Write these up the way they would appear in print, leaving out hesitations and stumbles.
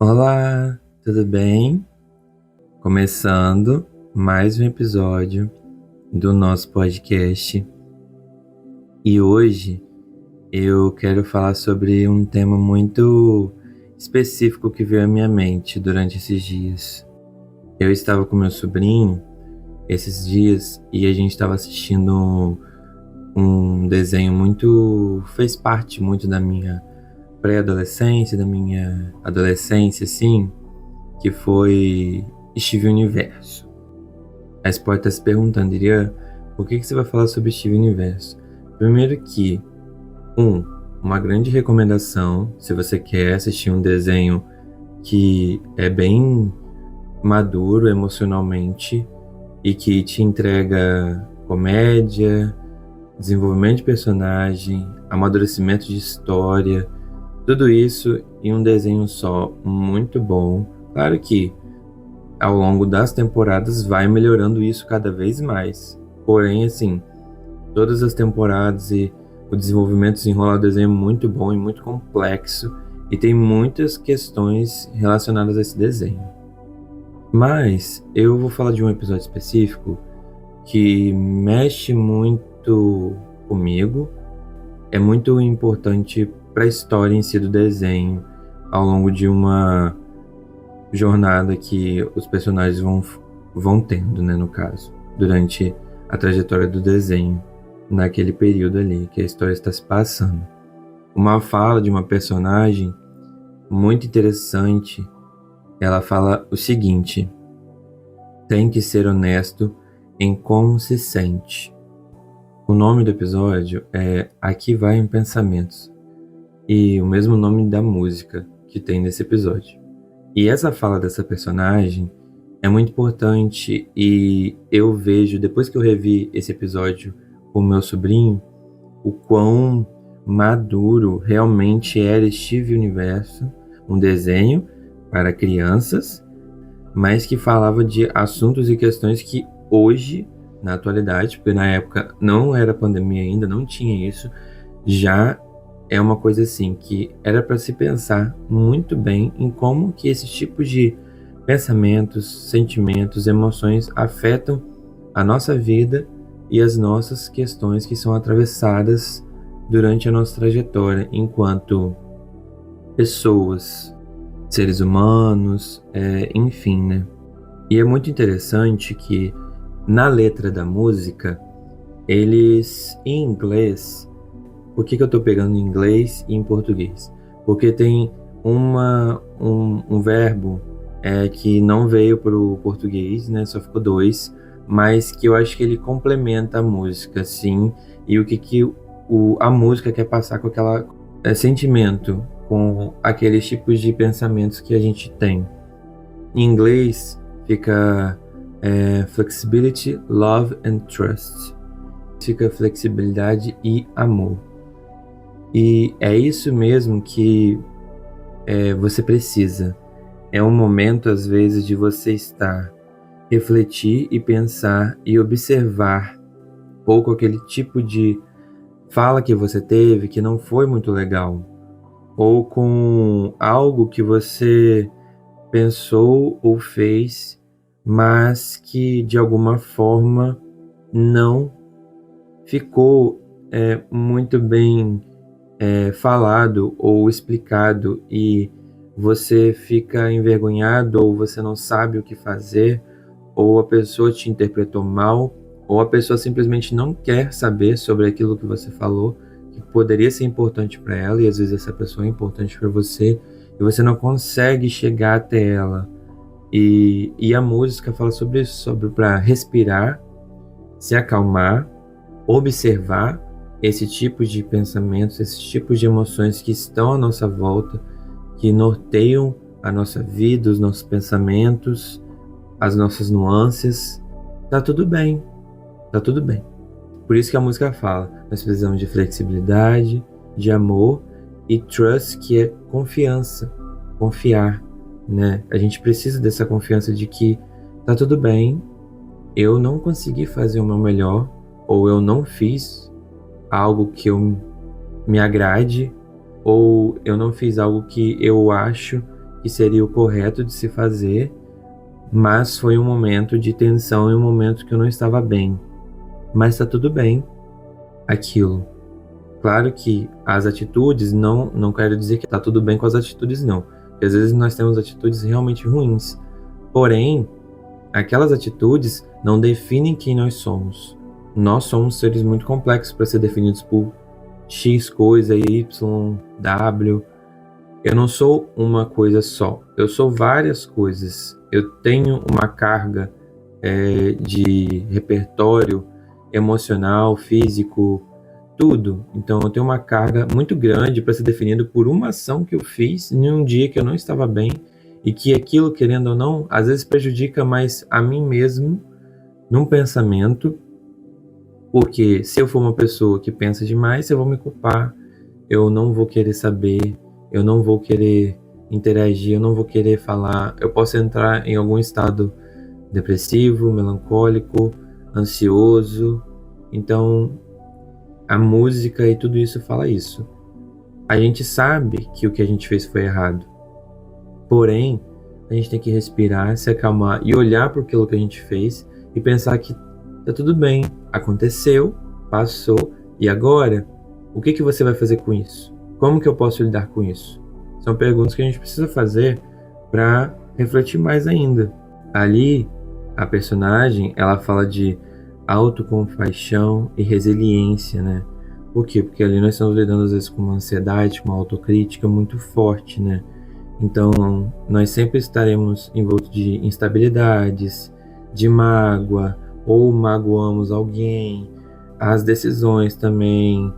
Olá, tudo bem? Começando mais um episódio do nosso podcast. E hoje eu quero falar sobre um tema muito específico que veio à minha mente durante esses dias. Eu estava com meu sobrinho esses dias e a gente estava assistindo um desenho fez parte muito da minha pré-adolescência, da minha adolescência, assim, que foi Steven Universo. Aí você pode estar se perguntando, Irian, por que você vai falar sobre Steven Universo? Primeiro que, uma grande recomendação, se você quer assistir um desenho que é bem maduro emocionalmente e que te entrega comédia, desenvolvimento de personagem, amadurecimento de história, tudo isso em um desenho só, muito bom. Claro que ao longo das temporadas vai melhorando isso cada vez mais. Porém, assim, todas as temporadas e o desenvolvimento desenrolar do desenho é muito bom e muito complexo e tem muitas questões relacionadas a esse desenho. Mas eu vou falar de um episódio específico que mexe muito comigo, é muito importante para a história em si do desenho ao longo de uma jornada que os personagens vão tendo, né, no caso, durante a trajetória do desenho, naquele período ali que a história está se passando. Uma fala de uma personagem muito interessante, ela fala o seguinte: tem que ser honesto em como se sente. O nome do episódio é Aqui Vai em Pensamentos, e o mesmo nome da música que tem nesse episódio. E essa fala dessa personagem é muito importante e eu vejo, depois que eu revi esse episódio com o meu sobrinho, o quão maduro realmente era Steven Universo, um desenho para crianças, mas que falava de assuntos e questões que hoje, na atualidade, porque na época não era pandemia ainda, não tinha isso, já é uma coisa assim que era para se pensar muito bem em como que esses tipos de pensamentos, sentimentos, emoções afetam a nossa vida e as nossas questões que são atravessadas durante a nossa trajetória enquanto pessoas, seres humanos, enfim, né? E é muito interessante que na letra da música, eles em inglês. Por que eu estou pegando em inglês e em português? Porque tem um verbo que não veio para o português, né? Só ficou dois, mas que eu acho que ele complementa a música, sim. E o que a música quer passar com aquele sentimento, com aqueles tipos de pensamentos que a gente tem. Em inglês fica flexibility, love and trust. Fica flexibilidade e amor. E é isso mesmo que você precisa. É um momento, às vezes, de você estar, refletir e pensar e observar um pouco aquele tipo de fala que você teve que não foi muito legal, ou com algo que você pensou ou fez, mas que de alguma forma não ficou muito bem falado ou explicado e você fica envergonhado ou você não sabe o que fazer, ou a pessoa te interpretou mal, ou a pessoa simplesmente não quer saber sobre aquilo que você falou, que poderia ser importante para ela, e às vezes essa pessoa é importante para você, e você não consegue chegar até ela. E a música fala sobre isso, sobre para respirar, se acalmar, observar esse tipo de pensamentos, esses tipos de emoções que estão à nossa volta, que norteiam a nossa vida, os nossos pensamentos, as nossas nuances. Tá tudo bem, tá tudo bem. Por isso que a música fala, nós precisamos de flexibilidade, de amor e trust, que é confiança, confiar, né? A gente precisa dessa confiança de que tá tudo bem, eu não consegui fazer o meu melhor, ou eu não fiz algo que eu me agrade, ou eu não fiz algo que eu acho que seria o correto de se fazer, mas foi um momento de tensão e um momento que eu não estava bem. Mas tá tudo bem, aquilo. Claro que as atitudes, não quero dizer que tá tudo bem com as atitudes, não. Porque às vezes nós temos atitudes realmente ruins. Porém, aquelas atitudes não definem quem nós somos. Nós somos seres muito complexos para ser definidos por X coisa, Y, W. Eu não sou uma coisa só. Eu sou várias coisas. Eu tenho uma carga de repertório emocional, físico, tudo. Então eu tenho uma carga muito grande para ser definido por uma ação que eu fiz em um dia que eu não estava bem e que aquilo, querendo ou não, às vezes prejudica mais a mim mesmo num pensamento, porque se eu for uma pessoa que pensa demais, eu vou me culpar, eu não vou querer saber, eu não vou querer interagir, eu não vou querer falar, eu posso entrar em algum estado depressivo, melancólico, ansioso. Então, a música e tudo isso fala isso. A gente sabe que o que a gente fez foi errado. Porém, a gente tem que respirar, se acalmar e olhar para aquilo que a gente fez e pensar que tá tudo bem, aconteceu, passou, e agora? O que você vai fazer com isso? Como que eu posso lidar com isso? São perguntas que a gente precisa fazer para refletir mais ainda. Ali, a personagem, ela fala de autocompaixão e resiliência, né? Por quê? Porque ali nós estamos lidando às vezes com uma ansiedade, com uma autocrítica muito forte, né? Então, nós sempre estaremos envoltos de instabilidades, de mágoa, ou magoamos alguém, as decisões também,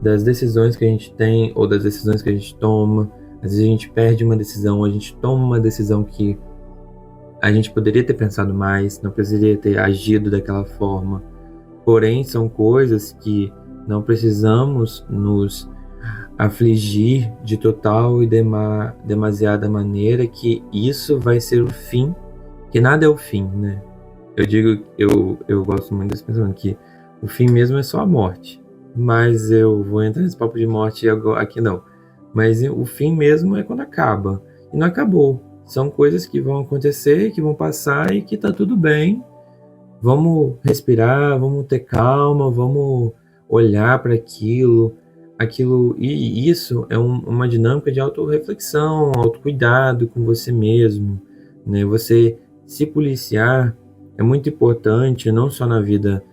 das decisões que a gente tem ou das decisões que a gente toma. Às vezes a gente perde uma decisão, a gente toma uma decisão que a gente poderia ter pensado mais, não precisaria ter agido daquela forma. Porém, são coisas que não precisamos nos afligir de total e demasiada maneira, que isso vai ser o fim, que nada é o fim, né? Eu gosto muito desse pensamento, que o fim mesmo é só a morte. Mas eu vou entrar nesse papo de morte aqui não. Mas o fim mesmo é quando acaba. E não acabou. São coisas que vão acontecer, que vão passar e que tá tudo bem. Vamos respirar, vamos ter calma, vamos olhar para aquilo. E isso é uma dinâmica de autorreflexão, autocuidado com você mesmo, né? Você se policiar é muito importante, não só na vida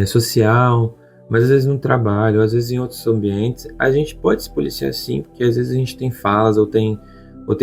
social, mas às vezes no trabalho, às vezes em outros ambientes. A gente pode se policiar sim, porque às vezes a gente tem falas ou tem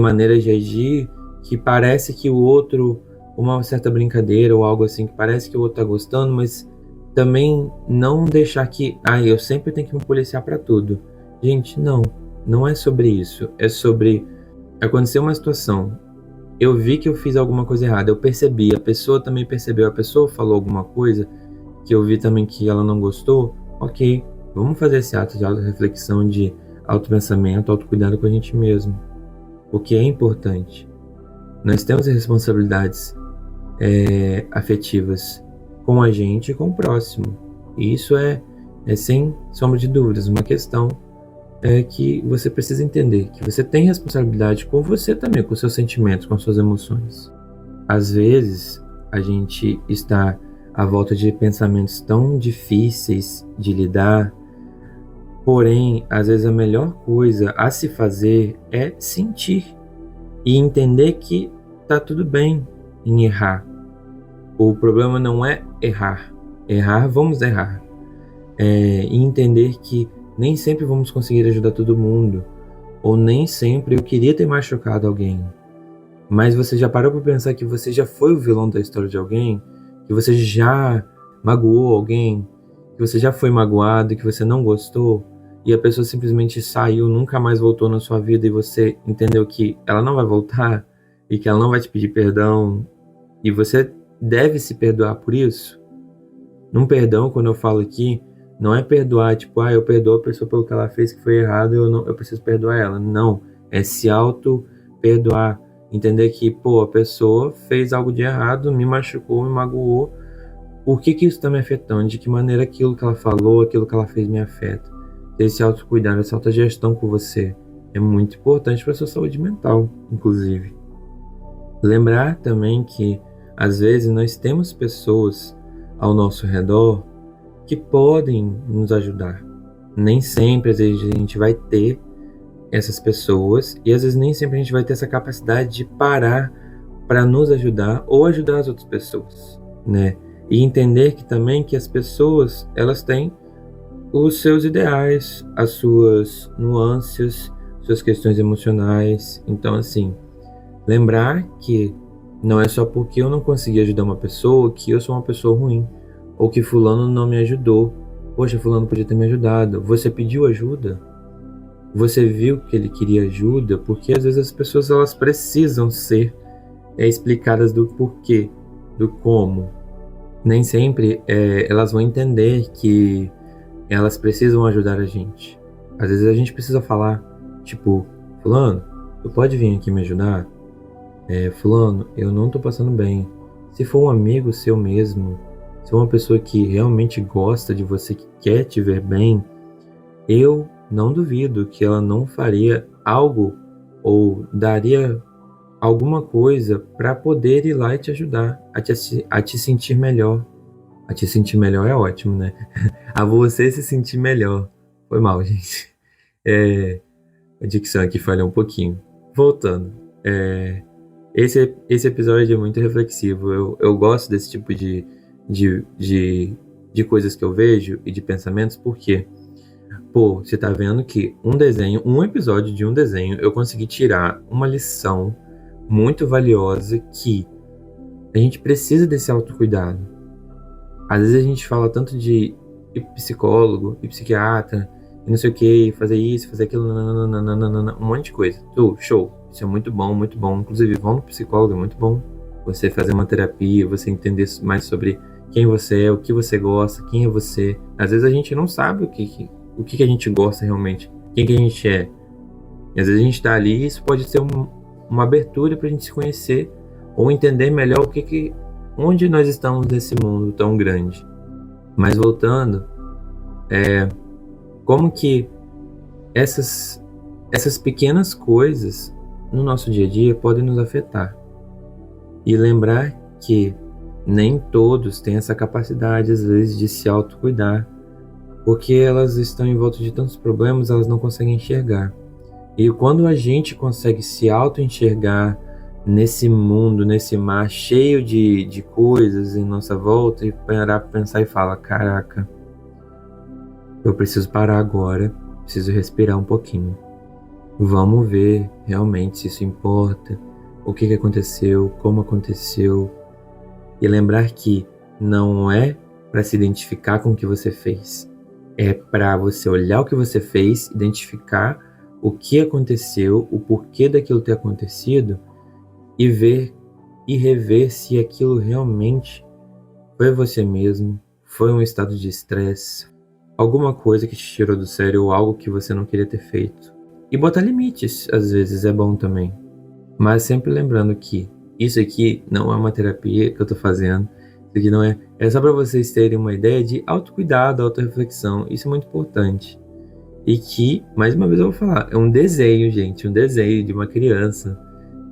maneiras de agir que parece que o outro, uma certa brincadeira ou algo assim, que parece que o outro tá gostando, mas também não deixar que, eu sempre tenho que me policiar para tudo. Gente, não é sobre isso. É sobre acontecer uma situação. Eu vi que eu fiz alguma coisa errada, eu percebi, a pessoa também percebeu, a pessoa falou alguma coisa que eu vi também que ela não gostou. Ok, vamos fazer esse ato de auto-reflexão, de autopensamento, autocuidado com a gente mesmo. O que é importante. Nós temos responsabilidades afetivas com a gente e com o próximo. E isso é sem sombra de dúvidas, uma questão que você precisa entender, que você tem responsabilidade com você também, com seus sentimentos, com suas emoções. Às vezes, a gente está à volta de pensamentos tão difíceis de lidar, porém, às vezes a melhor coisa a se fazer é sentir e entender que tá tudo bem em errar. O problema não é errar. Errar, vamos errar. E entender que nem sempre vamos conseguir ajudar todo mundo, ou nem sempre eu queria ter machucado alguém. Mas você já parou para pensar que você já foi o vilão da história de alguém? Que você já magoou alguém? Que você já foi magoado, que você não gostou? E a pessoa simplesmente saiu, nunca mais voltou na sua vida e você entendeu que ela não vai voltar e que ela não vai te pedir perdão e você deve se perdoar por isso? Num perdão, quando eu falo aqui, não é perdoar, tipo, eu perdoo a pessoa pelo que ela fez que foi errado, eu preciso perdoar ela. Não, é se auto-perdoar. Entender que, a pessoa fez algo de errado, me machucou, me magoou. Por que isso está me afetando? De que maneira aquilo que ela falou, aquilo que ela fez me afeta? Ter esse autocuidado, essa autogestão com você. é muito importante para a sua saúde mental, inclusive. Lembrar também que, às vezes, nós temos pessoas ao nosso redor que podem nos ajudar. Nem sempre, às vezes, a gente vai ter essas pessoas e, às vezes, nem sempre a gente vai ter essa capacidade de parar para nos ajudar ou ajudar as outras pessoas, né? E entender que também que as pessoas, elas têm os seus ideais, as suas nuances, suas questões emocionais. Então, assim, lembrar que não é só porque eu não consegui ajudar uma pessoa que eu sou uma pessoa ruim, ou que fulano não me ajudou. Poxa, fulano podia ter me ajudado. Você pediu ajuda? Você viu que ele queria ajuda? Porque às vezes as pessoas, elas precisam ser explicadas do porquê, do como. Nem sempre elas vão entender que elas precisam ajudar a gente. Às vezes a gente precisa falar, tipo, fulano, tu pode vir aqui me ajudar? Fulano, eu não tô passando bem. Se for um amigo seu mesmo, se for uma pessoa que realmente gosta de você, que quer te ver bem, eu não duvido que ela não faria algo ou daria alguma coisa para poder ir lá e te ajudar a te sentir melhor. A te sentir melhor é ótimo, né? A você se sentir melhor. Foi mal, gente. A dicção aqui falhou um pouquinho. Voltando. Esse episódio é muito reflexivo. Eu gosto desse tipo de coisas que eu vejo e de pensamentos, porque, pô, você tá vendo que um episódio de um desenho, eu consegui tirar uma lição muito valiosa que a gente precisa desse autocuidado. Às vezes a gente fala tanto de ir psicólogo, ir psiquiatra, e não sei o que, fazer isso, fazer aquilo, nananana, um monte de coisa. Show, isso é muito bom, muito bom. Inclusive, vão no psicólogo, é muito bom. Você fazer uma terapia, você entender mais sobre quem você é, o que você gosta, quem é você. Às vezes a gente não sabe o que a gente gosta realmente, quem que a gente é. E às vezes a gente tá ali e isso pode ser uma abertura pra gente se conhecer ou entender melhor onde nós estamos nesse mundo tão grande. Mas voltando, como que essas pequenas coisas no nosso dia a dia podem nos afetar. E lembrar que nem todos têm essa capacidade, às vezes, de se autocuidar, porque elas estão em volta de tantos problemas, elas não conseguem enxergar. E quando a gente consegue se auto-enxergar nesse mundo, nesse mar cheio de coisas em nossa volta, e parar pra pensar e falar, caraca, eu preciso parar agora, preciso respirar um pouquinho. Vamos ver realmente se isso importa, o que aconteceu, como aconteceu, e lembrar que não é para se identificar com o que você fez, é para você olhar o que você fez, identificar o que aconteceu, o porquê daquilo ter acontecido, e ver e rever se aquilo realmente foi você mesmo, foi um estado de estresse, alguma coisa que te tirou do sério ou algo que você não queria ter feito. E botar limites, às vezes, é bom também. Mas sempre lembrando que isso aqui não é uma terapia que eu tô fazendo, isso aqui não é... É só para vocês terem uma ideia de autocuidado, autorreflexão, isso é muito importante. E que, mais uma vez eu vou falar, é um desenho, gente, um desenho de uma criança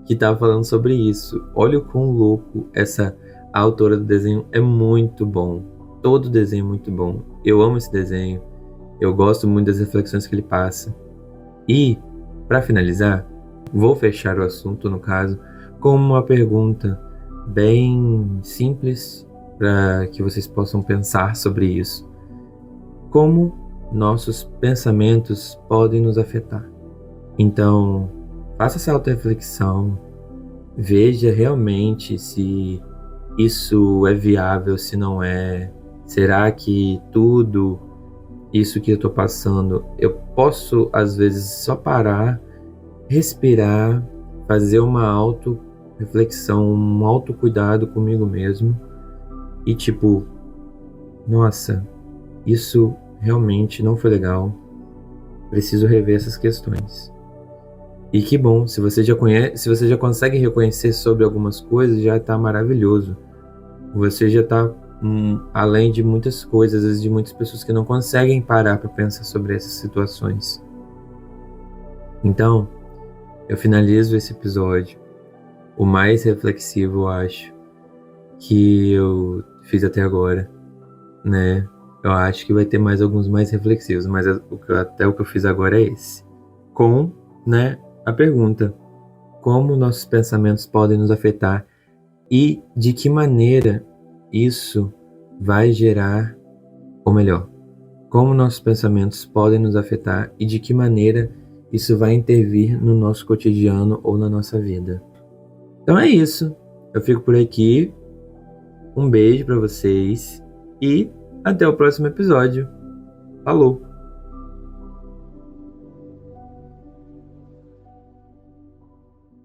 que tava falando sobre isso. Olha o quão louco essa autora do desenho é, muito bom. Todo desenho é muito bom. Eu amo esse desenho. Eu gosto muito das reflexões que ele passa. E, para finalizar, vou fechar o assunto, no caso, com uma pergunta bem simples para que vocês possam pensar sobre isso. Como nossos pensamentos podem nos afetar? Então, faça essa auto-reflexão, veja realmente se isso é viável, se não é. Será que tudo isso que eu tô passando, eu posso às vezes só parar, respirar, fazer uma auto-reflexão, um autocuidado comigo mesmo e tipo, nossa, isso realmente não foi legal, preciso rever essas questões. E que bom, se você já consegue reconhecer sobre algumas coisas, já tá maravilhoso. Você já tá além de muitas coisas, às vezes de muitas pessoas que não conseguem parar para pensar sobre essas situações. Então, eu finalizo esse episódio, o mais reflexivo, eu acho, que eu fiz até agora, né? Eu acho que vai ter mais alguns mais reflexivos, mas até o que eu fiz agora é esse. Com, né, a pergunta: como nossos pensamentos podem nos afetar e de que maneira isso vai gerar, ou melhor, como nossos pensamentos podem nos afetar e de que maneira isso vai intervir no nosso cotidiano ou na nossa vida. Então é isso. Eu fico por aqui. Um beijo para vocês e até o próximo episódio. Falou!